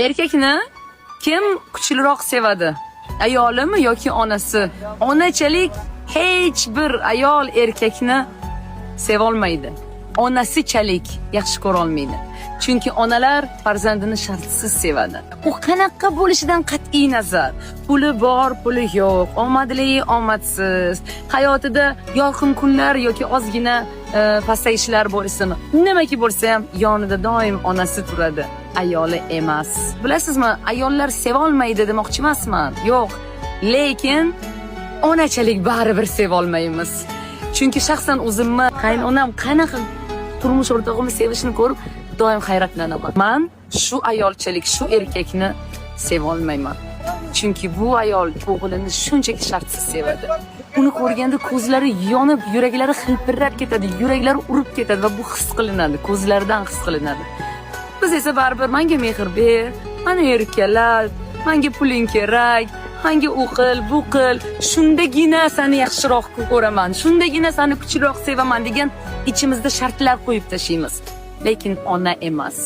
Erkakni kim kuchliroq sevadi? Ayolimi yoki onasi? Onachalik hech bir ayol erkakni sevolmaydi. Onasichalik yaxshi ko'ra olmaydi. Chunki onalar farzandini shartsiz sevadi. U qanaqa bo'lishidan qat'iy nazar, puli bor, puli yo'q, omadli, omadsiz, hayotida yorqin kunlar yoki ozgina pasayishlar bo'lsin, nimaki bo'lsa ham yonida doim onasi turadi, ayoli emas. Bilasizmi, ayollar seva olmaydi demoqchi emasman. Yo'q, lekin onachalik baribir seva olmaymiz. Chunki shaxsan o'zimni qaynonam qanaqa turmush o'rtog'imni sevishini ko'rib doim hayratlanaman. Men shu ayolchalik, shu erkakni seva olmayman. Chunki bu ayol o'g'lini shunchaki shartsiz sevadi. Uni ko'rganda ko'zlari yonib, yuraklari hilpirab ketadi, yuraklari urib ketadi va bu his qilinadi, ko'zlaridan his qilinadi. Biz esa baribir menga mehr ber, meni erkalat, menga puling kerak, menga u qil, bu qil, shundagina seni yaxshiroq ko'raman, shundagina seni kuchliroq sevaman degan ichimizda shartlar qo'yib tashlaymiz. Lekin ona emas.